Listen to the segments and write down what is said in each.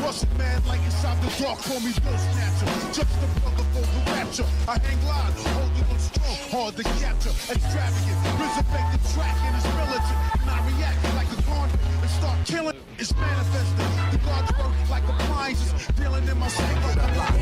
Russian man like inside the dark, call me Bill Snatcher. Just the brother for the rapture. I hang glide, holding on strong, hard to capture. Extravagant, resurrect the track and it's militant. And I react like a garden and start killing. It's manifesting. The God's work like appliances, dealing in my sleep like a lot.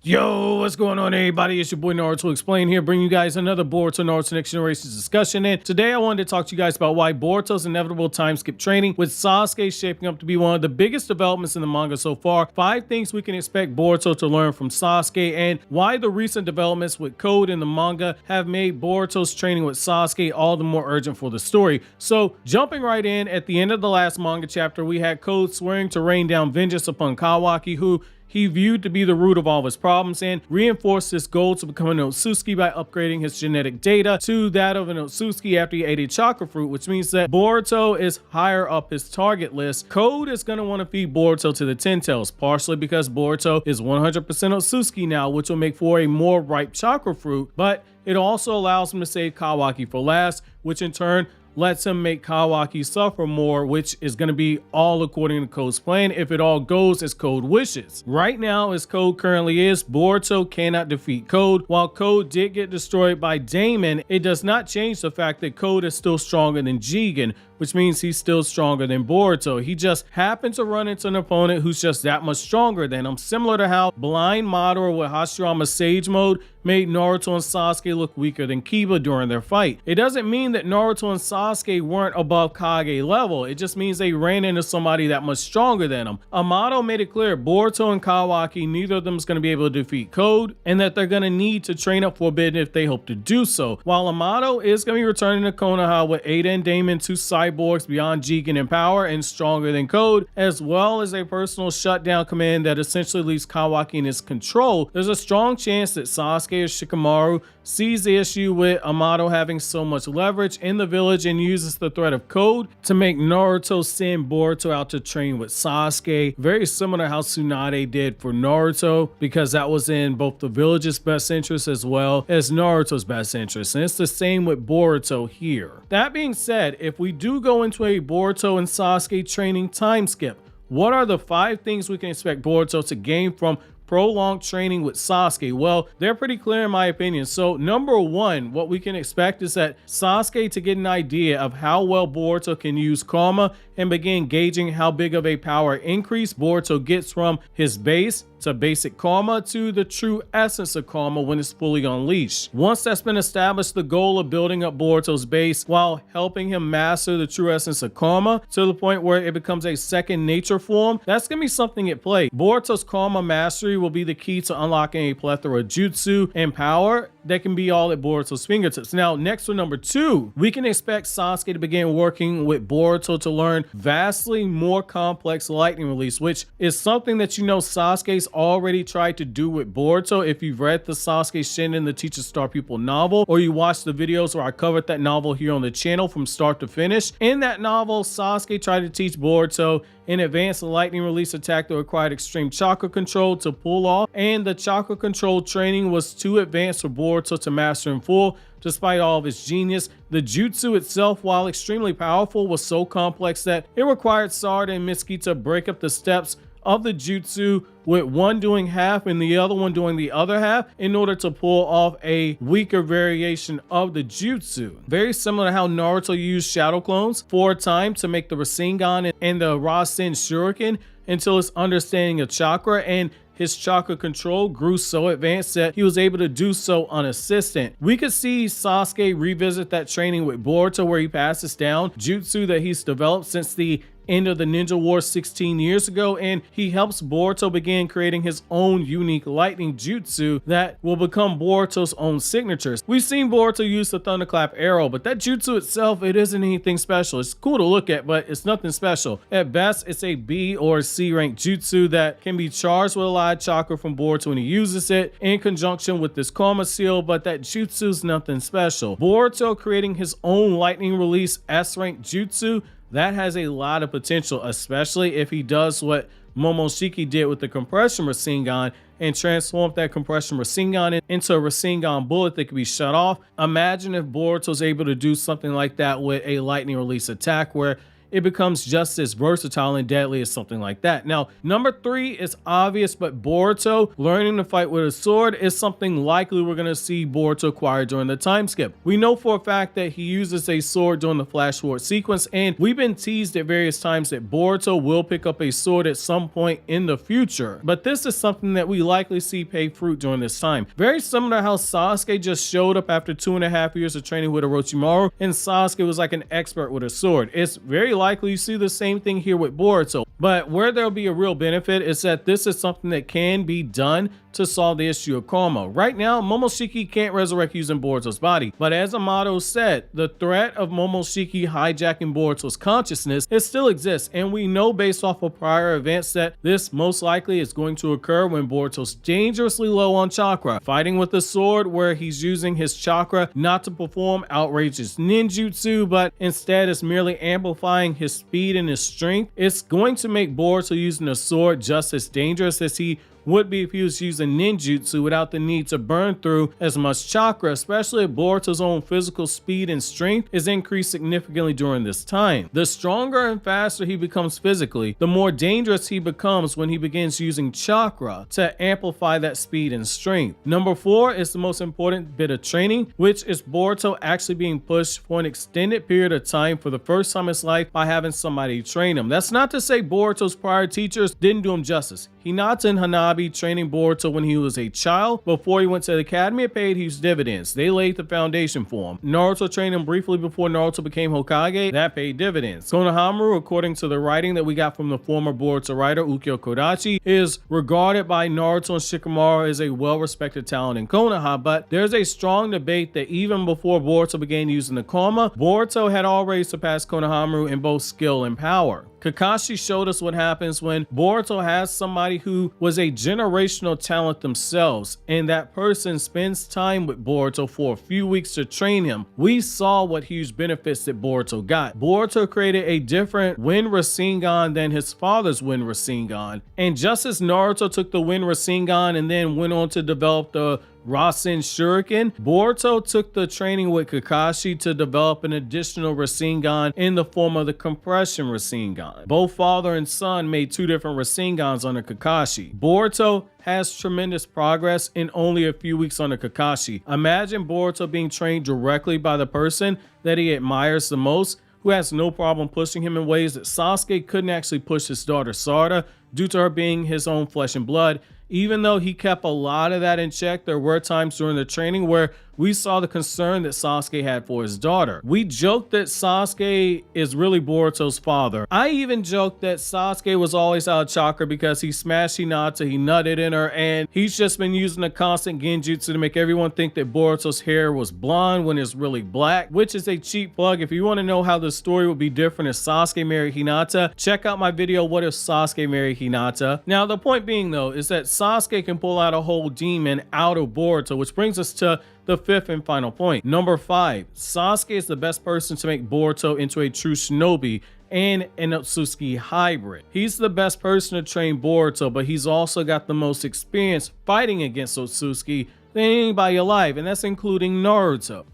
Yo, what's going on, everybody? It's your boy Naruto Explain here, bringing you guys another Boruto Naruto Next Generations discussion. And today I wanted to talk to you guys about why Boruto's inevitable time skip training with Sasuke shaping up to be one of the biggest developments in the manga so far, 5 things we can expect Boruto to learn from Sasuke, and why the recent developments with Coulg in the manga have made Boruto's training with Sasuke all the more urgent for the story. So jumping right in, at the end of the last manga chapter, we had Coulg swearing to rain down vengeance upon Kawaki, who he viewed to be the root of all of his problems, and reinforced his goal to become an Otsutsuki by upgrading his genetic data to that of an Otsutsuki after he ate a chakra fruit, which means that Boruto is higher up his target list. Coulg is going to want to feed Boruto to the Ten Tails, partially because Boruto is 100% Otsutsuki now, which will make for a more ripe chakra fruit, but it also allows him to save Kawaki for last, which in turn lets him make Kawaki suffer more, which is going to be all according to Coulg's plan if it all goes as Coulg wishes. Right now, as Coulg currently is, Boruto cannot defeat Coulg. While Coulg did get destroyed by Daemon, it does not change the fact that Coulg is still stronger than Jigen, which means he's still stronger than Boruto. He just happened to run into an opponent who's just that much stronger than him, similar to how Blind Madara with Hashirama's Sage Mode made Naruto and Sasuke look weaker than Kiba during their fight. It doesn't mean that Naruto and Sasuke weren't above Kage level, it just means they ran into somebody that much stronger than them. Amato made it clear Boruto and Kawaki, neither of them is going to be able to defeat Coulg, and that they're going to need to train up Forbidden if they hope to do so. While Amato is going to be returning to Konoha with Ada and Daemon, 2 cyborgs beyond Jigen in power and stronger than Coulg, as well as a personal shutdown command that essentially leaves Kawaki in his control, there's a strong chance that Sasuke or Shikamaru sees the issue with Amato having so much leverage in the village and uses the threat of Coulg to make Naruto send Boruto out to train with Sasuke, very similar to how Tsunade did for Naruto, because that was in both the village's best interest as well as Naruto's best interest, and it's the same with Boruto here. That being said, if we do go into a Boruto and Sasuke training time skip, what are the 5 things we can expect Boruto to gain from prolonged training with Sasuke? Well, they're pretty clear in my opinion. So number 1, what we can expect is that Sasuke to get an idea of how well Boruto can use karma and begin gauging how big of a power increase Boruto gets from his base to basic karma to the true essence of karma when it's fully unleashed. Once that's been established, the goal of building up Boruto's base while helping him master the true essence of karma to the point where it becomes a second nature form, that's gonna be something at play. Boruto's karma mastery will be the key to unlocking a plethora of jutsu and power that can be all at Boruto's fingertips. Now, next for number 2, we can expect Sasuke to begin working with Boruto to learn vastly more complex lightning release, which is something that you know Sasuke's already tried to do with Boruto. If you've read the Sasuke Shinin, the Teacher Star Pupil novel, or you watched the videos where I covered that novel here on the channel from start to finish, in that novel, Sasuke tried to teach Boruto an advanced lightning release attack that required extreme chakra control to pull off, and the chakra control training was too advanced for Boruto to master in full. Despite all of his genius, the jutsu itself, while extremely powerful, was so complex that it required Sarada and Mitsuki to break up the steps of the jutsu, with one doing half and the other one doing the other half, in order to pull off a weaker variation of the jutsu. Very similar to how Naruto used shadow clones for a time to make the Rasengan and the Rasen Shuriken until his understanding of chakra and his chakra control grew so advanced that he was able to do so unassisted. We could see Sasuke revisit that training with Boruto, where he passes down jutsu that he's developed since the end of the Ninja War 16 years ago, and he helps Boruto begin creating his own unique lightning jutsu that will become Boruto's own signatures. We've seen Boruto use the Thunderclap arrow, but that jutsu itself, it isn't anything special. It's cool to look at, but it's nothing special. At best, it's a B or C rank jutsu that can be charged with a lot of chakra from Boruto when he uses it in conjunction with this karma seal, but that jutsu's nothing special. Boruto creating his own lightning release S rank jutsu, that has a lot of potential, especially if he does what Momoshiki did with the compression Rasengan and transformed that compression Rasengan into a Rasengan bullet that could be shut off. Imagine if Boruto's able to do something like that with a lightning release attack, where it becomes just as versatile and deadly as something like that. Now, number 3 is obvious, but Boruto learning to fight with a sword is something likely we're going to see Boruto acquire during the time skip. We know for a fact that he uses a sword during the flash forward sequence, and we've been teased at various times that Boruto will pick up a sword at some point in the future, but this is something that we likely see pay fruit during this time. Very similar to how Sasuke just showed up after 2.5 years of training with Orochimaru, and Sasuke was like an expert with a sword. It's very likely you see the same thing here with Boruto, but where there'll be a real benefit is that this is something that can be done to solve the issue of karma. Right now, Momoshiki can't resurrect using Boruto's body, but as Amato said, the threat of Momoshiki hijacking Boruto's consciousness, it still exists, and we know based off of prior events that this most likely is going to occur when Boruto's dangerously low on chakra, fighting with a sword where he's using his chakra not to perform outrageous ninjutsu, but instead is merely amplifying his speed and his strength. It's going to make Boruto using a sword just as dangerous as he would be if he was using ninjutsu without the need to burn through as much chakra, especially if Boruto's own physical speed and strength is increased significantly during this time. The stronger and faster he becomes physically, the more dangerous he becomes when he begins using chakra to amplify that speed and strength. Number 4 is the most important bit of training, which is Boruto actually being pushed for an extended period of time for the first time in his life by having somebody train him. That's not to say Boruto's prior teachers didn't do him justice. Hinata and Hanabi training Boruto when he was a child. Before he went to the academy, it paid huge dividends. They laid the foundation for him. Naruto trained him briefly before Naruto became Hokage. That paid dividends. Konohamaru, according to the writing that we got from the former Boruto writer Ukyo Kodachi, is regarded by Naruto and Shikamaru as a well-respected talent in Konoha, but there's a strong debate that even before Boruto began using the Karma, Boruto had already surpassed Konohamaru in both skill and power. Kakashi showed us what happens when Boruto has somebody who was a generational talent themselves, and that person spends time with Boruto for a few weeks to train him. We saw what huge benefits that Boruto got. Boruto created a different Wind Rasengan than his father's Wind Rasengan, and just as Naruto took the Wind Rasengan and then went on to develop the Rasen Shuriken, Boruto took the training with Kakashi to develop an additional Rasengan in the form of the Compression Rasengan. Both father and son made 2 different Rasengans under Kakashi. Boruto has tremendous progress in only a few weeks under Kakashi. Imagine Boruto being trained directly by the person that he admires the most, who has no problem pushing him in ways that Sasuke couldn't actually push his daughter Sarada due to her being his own flesh and blood. Even though he kept a lot of that in check, there were times during the training where we saw the concern that Sasuke had for his daughter. We joked that Sasuke is really Boruto's father. I even joked that Sasuke was always out of chakra because he smashed Hinata, he nutted in her, and he's just been using a constant genjutsu to make everyone think that Boruto's hair was blonde when it's really black, which is a cheap plug. If you want to know how the story would be different if Sasuke married Hinata, check out my video, What If Sasuke Married Hinata? Now, the point being though, is that Sasuke can pull out a whole demon out of Boruto, which brings us to the 5th and final point. Number 5, Sasuke is the best person to make Boruto into a true shinobi and an Otsutsuki hybrid. He's the best person to train Boruto, but he's also got the most experience fighting against Otsutsuki than anybody alive, and that's including Naruto.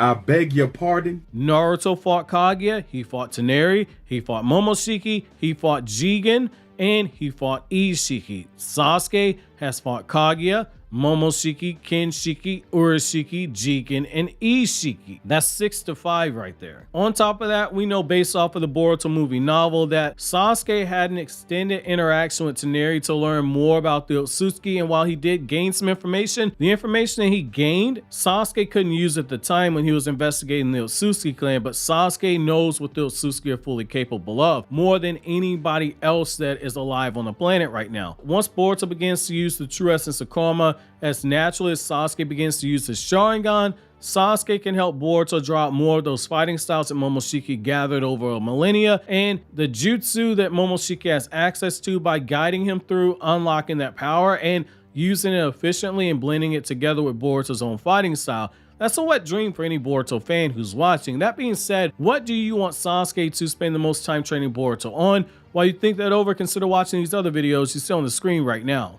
I beg your pardon? Naruto fought Kaguya, he fought Tsunade, he fought Momoshiki, he fought Jigen, and he fought Ishiki. Sasuke has fought Kaguya, Momoshiki, Kenshiki, Urashiki, Jigen, and Ishiki. That's 6-5 right there. On top of that, we know based off of the Boruto movie novel that Sasuke had an extended interaction with Tsunade to learn more about the Otsutsuki, and while he did gain some information, the information that he gained, Sasuke couldn't use at the time when he was investigating the Otsutsuki clan, but Sasuke knows what the Otsutsuki are fully capable of, more than anybody else that is alive on the planet right now. Once Boruto begins to use the true essence of karma, as naturally as Sasuke begins to use his Sharingan, Sasuke can help Boruto draw out more of those fighting styles that Momoshiki gathered over a millennia, and the jutsu that Momoshiki has access to by guiding him through unlocking that power and using it efficiently and blending it together with Boruto's own fighting style. That's a wet dream for any Boruto fan who's watching. That being said, what do you want Sasuke to spend the most time training Boruto on? While you think that over, consider watching these other videos you see on the screen right now.